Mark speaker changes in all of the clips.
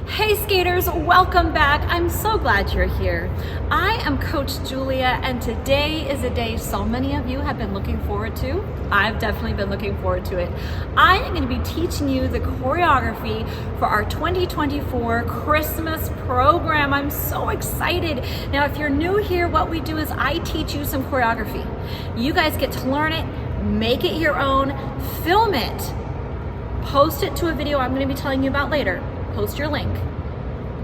Speaker 1: Hey skaters, welcome back. I'm so glad you're here. I am Coach Julia, and today is a day so many of you have been looking forward to. I've definitely been looking forward to it. I am going to be teaching you the choreography for our 2024 Christmas program. I'm so excited. Now, if you're new here, what we do is I teach you some choreography. You guys get to learn it, make it your own, film it, post it to a video I'm going to be telling you about later. Post your link,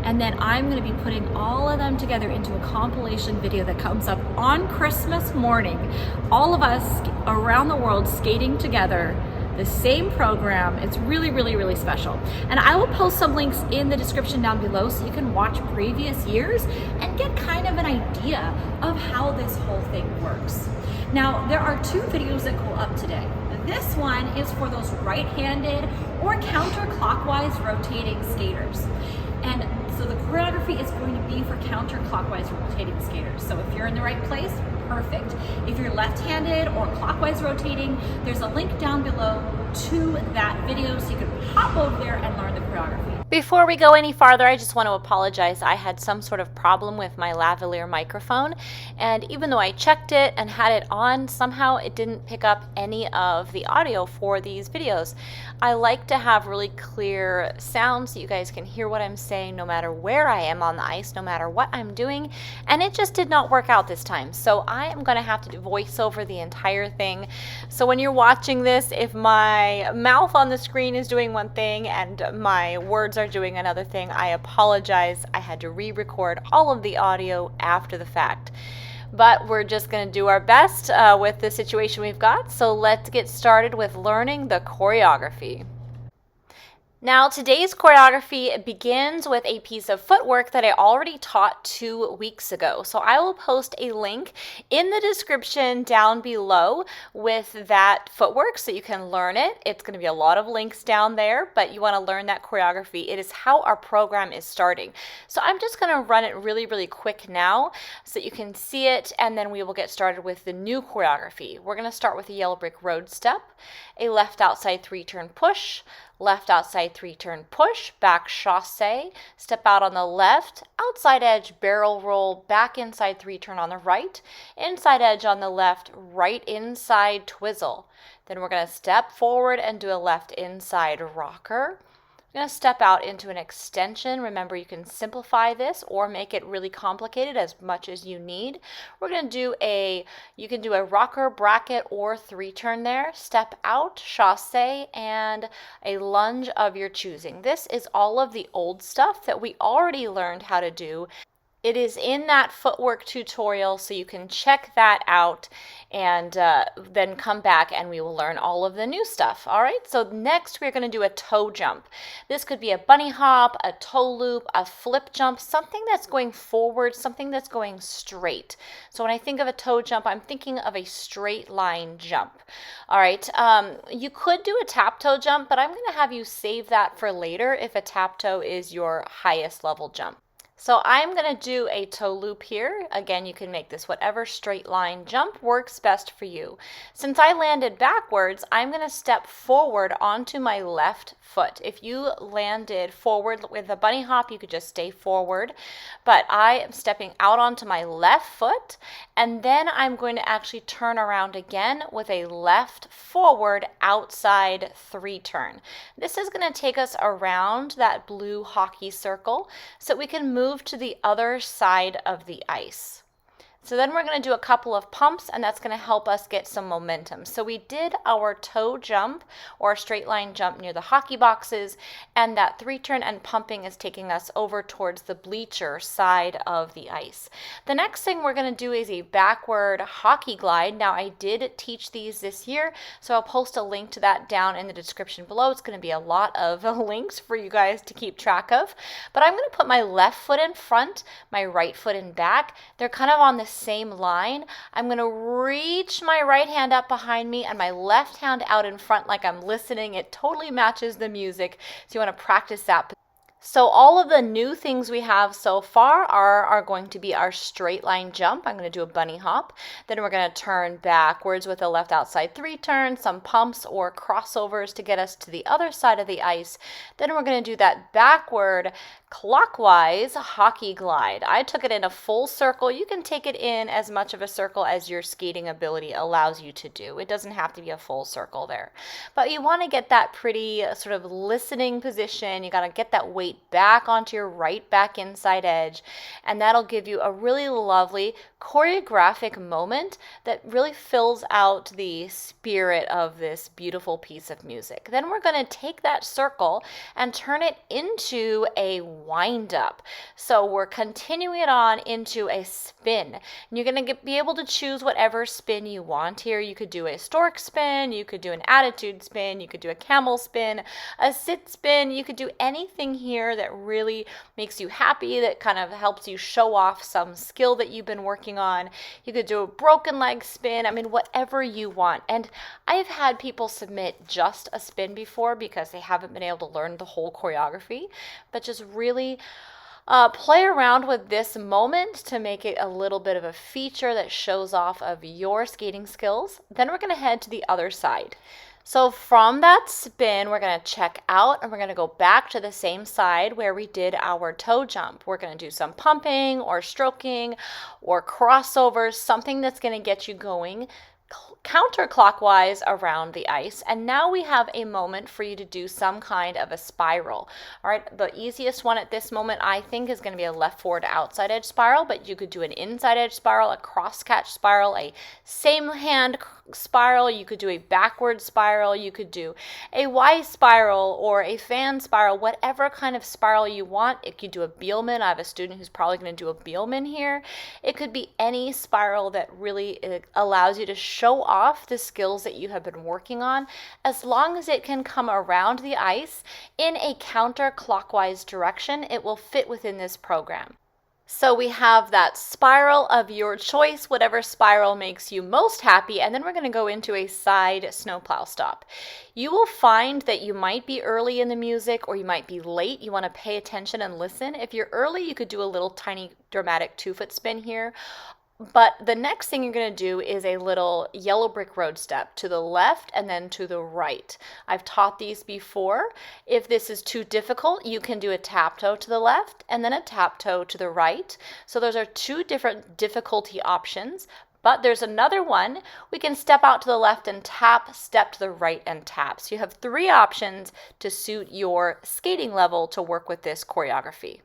Speaker 1: and then I'm going to be putting all of them together into a compilation video that comes up on Christmas morning. All of us around the world skating together, the same program. It's really, really, really special. And I will post some links in the description down below so you can watch previous years and get kind of an idea of how this whole thing works. Now, there are two videos that go up today. This one is for those right-handed or counterclockwise rotating skaters. And so the choreography is going to be for counterclockwise rotating skaters. So if you're in the right place, perfect. If you're left-handed or clockwise rotating, there's a link down below to that video so you can hop over there and learn the choreography.
Speaker 2: Before we go any farther, I just want to apologize. I had some sort of problem with my lavalier microphone, and even though I checked it and had it on, somehow it didn't pick up any of the audio for these videos. I like to have really clear sound so you guys can hear what I'm saying no matter where I am on the ice, no matter what I'm doing, and it just did not work out this time. So I am going to have to do voice over the entire thing. So when you're watching this, if my mouth on the screen is doing one thing and my words are doing another thing, I apologize. I had to re-record all of the audio after the fact. But we're just going to do our best with the situation we've got. So let's get started with learning the choreography. Now, today's choreography begins with a piece of footwork that I already taught 2 weeks ago. So I will post a link in the description down below with that footwork so you can learn it. It's going to be a lot of links down there, but you want to learn that choreography. It is how our program is starting. So I'm just going to run it really, really quick now so you can see it, and then we will get started with the new choreography. We're going to start with a yellow brick road step, a left outside 3-turn push, left outside 3-turn push, back chasse, step out on the left, outside edge barrel roll, back inside 3-turn on the right, inside edge on the left, right inside twizzle. Then we're going to step forward and do a left inside rocker. We're going to step out into an extension. Remember, you can simplify this or make it really complicated as much as you need. We're going to do you can do a rocker, bracket, or 3-turn there. Step out, chasse, and a lunge of your choosing. This is all of the old stuff that we already learned how to do. It is in that footwork tutorial, so you can check that out and then come back and we will learn all of the new stuff. All right, so next we're going to do a toe jump. This could be a bunny hop, a toe loop, a flip jump, something that's going forward, something that's going straight. So when I think of a toe jump, I'm thinking of a straight line jump. All right, you could do a tap toe jump, but I'm going to have you save that for later if a tap toe is your highest level jump. So I'm going to do a toe loop here. Again, you can make this whatever straight line jump works best for you. Since I landed backwards, I'm going to step forward onto my left foot. If you landed forward with a bunny hop, you could just stay forward. But I am stepping out onto my left foot, and then I'm going to actually turn around again with a left forward outside 3-turn. This is going to take us around that blue hockey circle so we can move to the other side of the ice. So then we're going to do a couple of pumps, and that's going to help us get some momentum. So we did our toe jump or straight line jump near the hockey boxes, and that 3-turn and pumping is taking us over towards the bleacher side of the ice. The next thing we're going to do is a backward hockey glide. Now, I did teach these this year, so I'll post a link to that down in the description below. It's going to be a lot of links for you guys to keep track of. But I'm going to put my left foot in front, my right foot in back. They're kind of on the same line. I'm going to reach my right hand up behind me and my left hand out in front like I'm listening. It totally matches the music, so you want to practice that. So all of the new things we have so far are going to be our straight line jump. I'm going to do a bunny hop. Then we're going to turn backwards with a left outside 3 turn, some pumps or crossovers to get us to the other side of the ice. Then we're going to do that backward clockwise hockey glide. I took it in a full circle. You can take it in as much of a circle as your skating ability allows you to do. It doesn't have to be a full circle there. But you want to get that pretty sort of listening position. You got to get that weight back onto your right back inside edge, and that'll give you a really lovely choreographic moment that really fills out the spirit of this beautiful piece of music. Then we're going to take that circle and turn it into a wind up. So we're continuing it on into a spin. And you're going to be able to choose whatever spin you want here. You could do a stork spin, you could do an attitude spin, you could do a camel spin, a sit spin, you could do anything here that really makes you happy, that kind of helps you show off some skill that you've been working on. You could do a broken leg spin. I mean, whatever you want. And I've had people submit just a spin before because they haven't been able to learn the whole choreography, but just really play around with this moment to make it a little bit of a feature that shows off of your skating skills. Then we're going to head to the other side. So from that spin, we're going to check out and we're going to go back to the same side where we did our toe jump. We're going to do some pumping or stroking or crossovers, something that's going to get you going counterclockwise around the ice. And now we have a moment for you to do some kind of a spiral. All right, the easiest one at this moment I think is going to be a left forward outside edge spiral, but you could do an inside edge spiral, a cross catch spiral, a same hand spiral, you could do a backward spiral, you could do a Y spiral or a fan spiral, whatever kind of spiral you want. It could do a Bielman. I have a student who's probably going to do a Bielman here. It could be any spiral that really allows you to show off the skills that you have been working on, as long as it can come around the ice in a counterclockwise direction. It will fit within this program. So we have that spiral of your choice, whatever spiral makes you most happy, and then we're going to go into a side snowplow stop. You will find that you might be early in the music or you might be late. You want to pay attention and listen. If you're early, you could do a little tiny dramatic 2-foot spin here. But the next thing you're going to do is a little yellow brick road step to the left and then to the right. I've taught these before. If this is too difficult, you can do a tap toe to the left and then a tap toe to the right. So those are 2 different difficulty options. But there's another one. We can step out to the left and tap, step to the right and tap. So you have 3 options to suit your skating level to work with this choreography.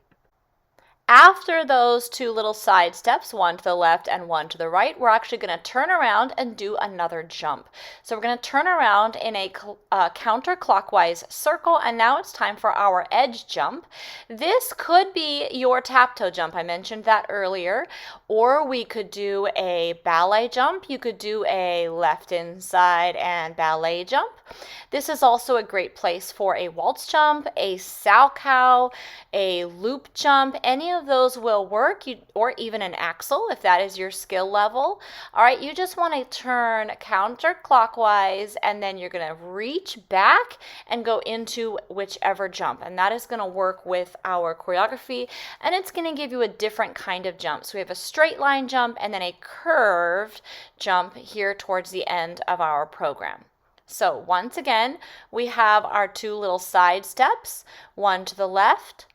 Speaker 2: After those 2 little side steps, one to the left and one to the right, we're actually going to turn around and do another jump. So we're going to turn around in a counterclockwise circle, and now it's time for our edge jump. This could be your tap toe jump. I mentioned that earlier. Or we could do a ballet jump. You could do a left inside and ballet jump. This is also a great place for a waltz jump, a sow cow, a loop jump. Any of those will work, or even an axel if that is your skill level. All right, you just want to turn counterclockwise and then you're going to reach back and go into whichever jump. And that is going to work with our choreography, and it's going to give you a different kind of jump. So we have a straight line jump and then a curved jump here towards the end of our program. So once again, we have our 2 little side steps, one to the left,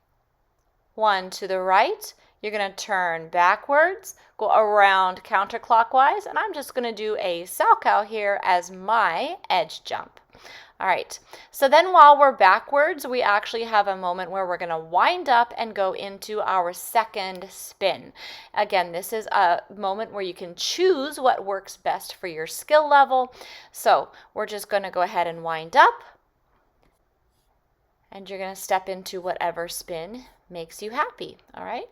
Speaker 2: one to the right. You're going to turn backwards, go around counterclockwise, and I'm just going to do a sow cow here as my edge jump. All right, so then while we're backwards, we actually have a moment where we're going to wind up and go into our second spin. Again, this is a moment where you can choose what works best for your skill level. So we're just going to go ahead and wind up, and you're going to step into whatever spin makes you happy. All right,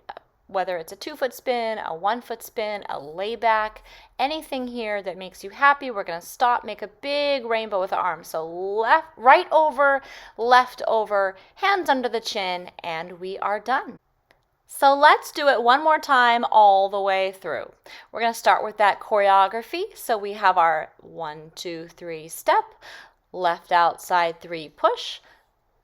Speaker 2: whether it's a 2-foot spin, a 1-foot spin, a layback, anything here that makes you happy. We're going to stop, make a big rainbow with the arms. So left, right over, left over, hands under the chin, and we are done. So let's do it one more time all the way through. We're going to start with that choreography. So we have our 1, 2, 3 step, left outside 3 push,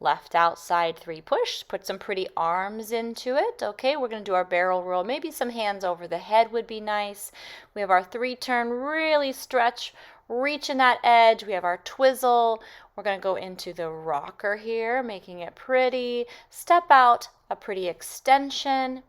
Speaker 2: left outside 3 push, put some pretty arms into it. Okay, we're going to do our barrel roll. Maybe some hands over the head would be nice. We have our 3 turn, really stretch, reach in that edge. We have our twizzle. We're going to go into the rocker here, making it pretty. Step out, a pretty extension.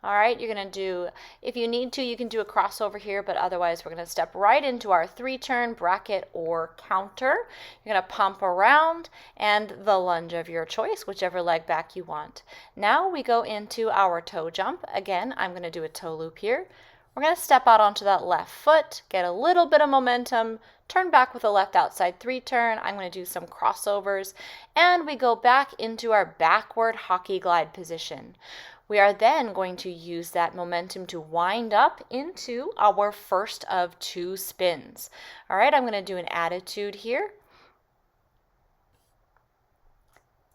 Speaker 2: All right, you're going to do, if you need to, you can do a crossover here, but otherwise we're going to step right into our 3 turn bracket or counter. You're going to pump around and the lunge of your choice, whichever leg back you want. Now we go into our toe jump. Again, I'm going to do a toe loop here. We're going to step out onto that left foot, get a little bit of momentum, turn back with a left outside 3 turn. I'm going to do some crossovers, and we go back into our backward hockey glide position. We are then going to use that momentum to wind up into our first of 2 spins. All right, I'm going to do an attitude here.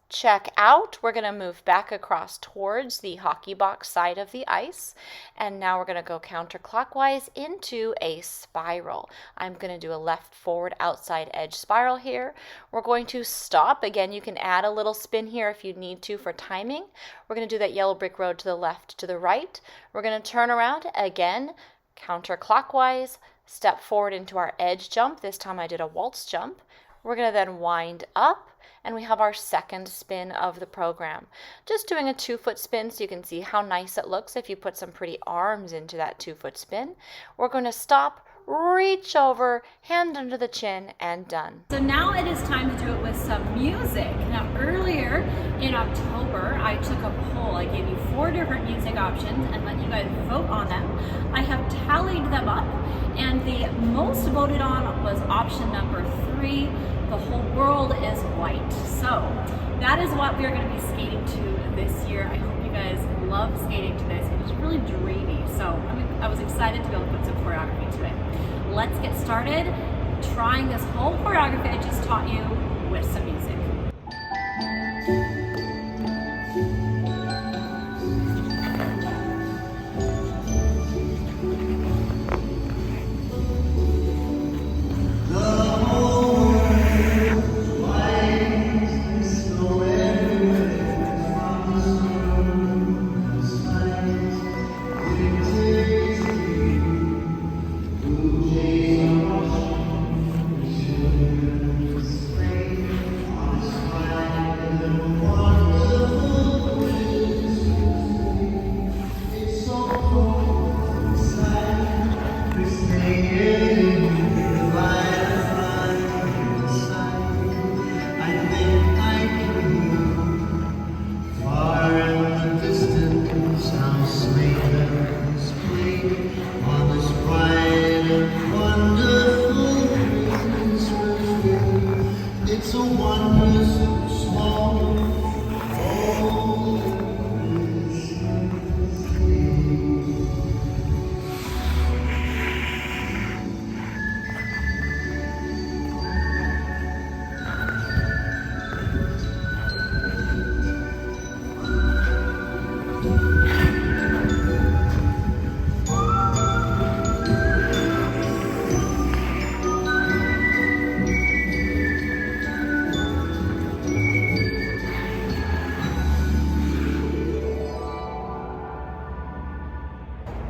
Speaker 2: Check out. We're going to move back across towards the hockey box side of the ice. And now we're going to go counterclockwise into a spiral. I'm going to do a left forward outside edge spiral here. We're going to stop. Again, you can add a little spin here if you need to for timing. We're going to do that yellow brick road to the left, to the right. We're going to turn around again, counterclockwise, step forward into our edge jump. This time I did a waltz jump. We're going to then wind up, and we have our second spin of the program. Just doing a 2-foot spin so you can see how nice it looks if you put some pretty arms into that 2-foot spin. We're going to stop, reach over, hand under the chin, and done.
Speaker 1: So now it is time to do it with some music. Now earlier in October, I took a poll. I gave you 4 different music options and let you guys vote on them. I have tallied them up, and the most voted on was option number 3. The whole world is white. So that is what we are going to be skating to this year. I hope you guys love skating to this. It is really dreamy. So I was excited to be able to put some choreography to it. Let's get started trying this whole choreography I just taught you with some music.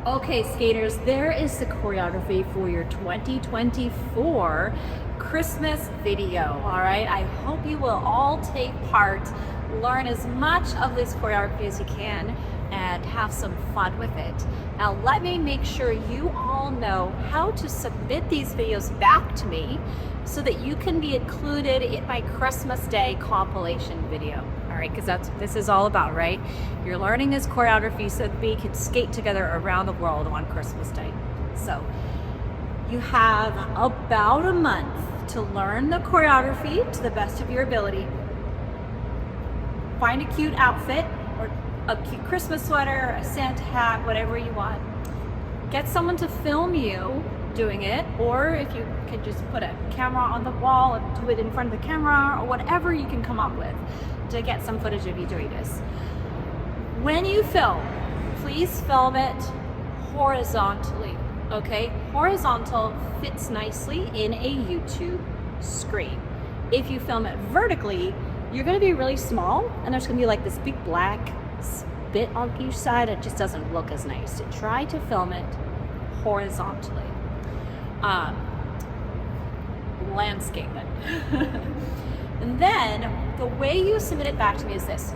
Speaker 1: Okay, skaters, there is the choreography for your 2024 Christmas video, all right? I hope you will all take part, learn as much of this choreography as you can, and have some fun with it. Now, let me make sure you all know how to submit these videos back to me so that you can be included in my Christmas Day compilation video. All right, because that's what this is all about, right? You're learning this choreography so that we can skate together around the world on Christmas Day. So you have about a month to learn the choreography to the best of your ability. Find a cute outfit or a cute Christmas sweater, a Santa hat, whatever you want. Get someone to film you doing it, or if you could just put a camera on the wall and do it in front of the camera, or whatever you can come up with to get some footage of you doing this. When you film, please film it horizontally, okay? Horizontal fits nicely in a YouTube screen. If you film it vertically, you're gonna be really small, and there's gonna be like this big black spit on each side. It just doesn't look as nice. So try to film it horizontally. Landscape it. And then the way you submit it back to me is this.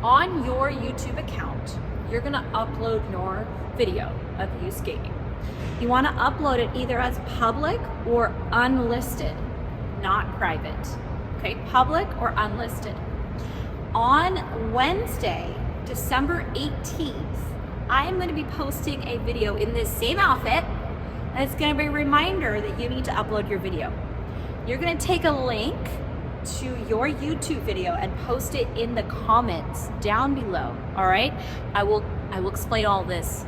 Speaker 1: On your YouTube account, you're gonna upload your video of you skating. You wanna upload it either as public or unlisted, not private. Okay, public or unlisted. On Wednesday, December 18th, I am gonna be posting a video in this same outfit, and it's gonna be a reminder that you need to upload your video. You're gonna take a link to your YouTube video and post it in the comments down below, all right? I will explain all this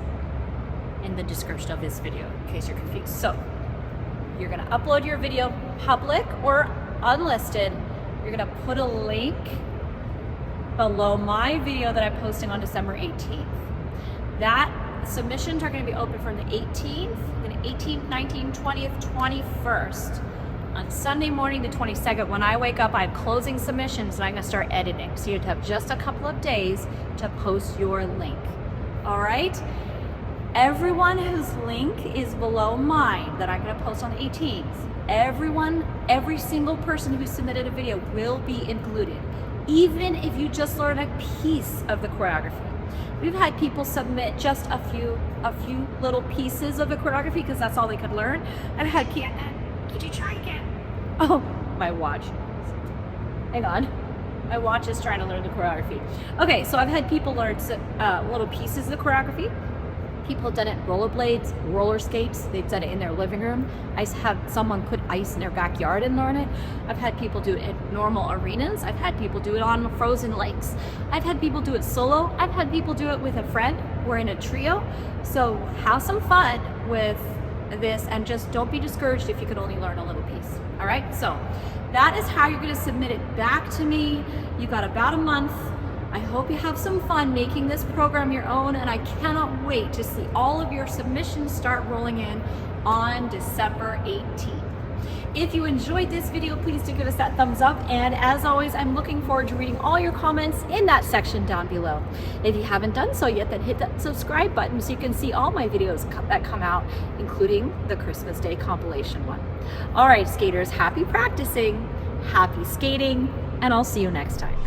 Speaker 1: in the description of this video in case you're confused. So you're gonna upload your video public or unlisted. You're gonna put a link below my video that I'm posting on December 18th. That submissions are gonna be open from the 18th, then 18th, 19th, 20th, 21st. On Sunday morning, the 22nd, when I wake up, I have closing submissions and I'm gonna start editing. So you'd have just a couple of days to post your link, all right? Everyone whose link is below mine that I'm gonna post on the 18th, every single person who submitted a video will be included, even if you just learn a piece of the choreography. We've had people submit just a few little pieces of the choreography because that's all they could learn. I've had could you try again? Oh, my watch. Hang on. My watch is trying to learn the choreography. Okay, so I've had people learn little pieces of the choreography. People have done it rollerblades, roller skates. They've done it in their living room. I had someone put ice in their backyard and learn it. I've had people do it in normal arenas. I've had people do it on frozen lakes. I've had people do it solo. I've had people do it with a friend. We're in a trio. So have some fun with this and just don't be discouraged if you could only learn a little piece. All right, so that is how you're going to submit it back to me. You got about a month. I hope you have some fun making this program your own, and I cannot wait to see all of your submissions start rolling in on December 18th. If you enjoyed this video, please do give us that thumbs up, and as always, I'm looking forward to reading all your comments in that section down below. If you haven't done so yet, then hit that subscribe button so you can see all my videos that come out, including the Christmas Day compilation one. All right, skaters, happy practicing, happy skating, and I'll see you next time.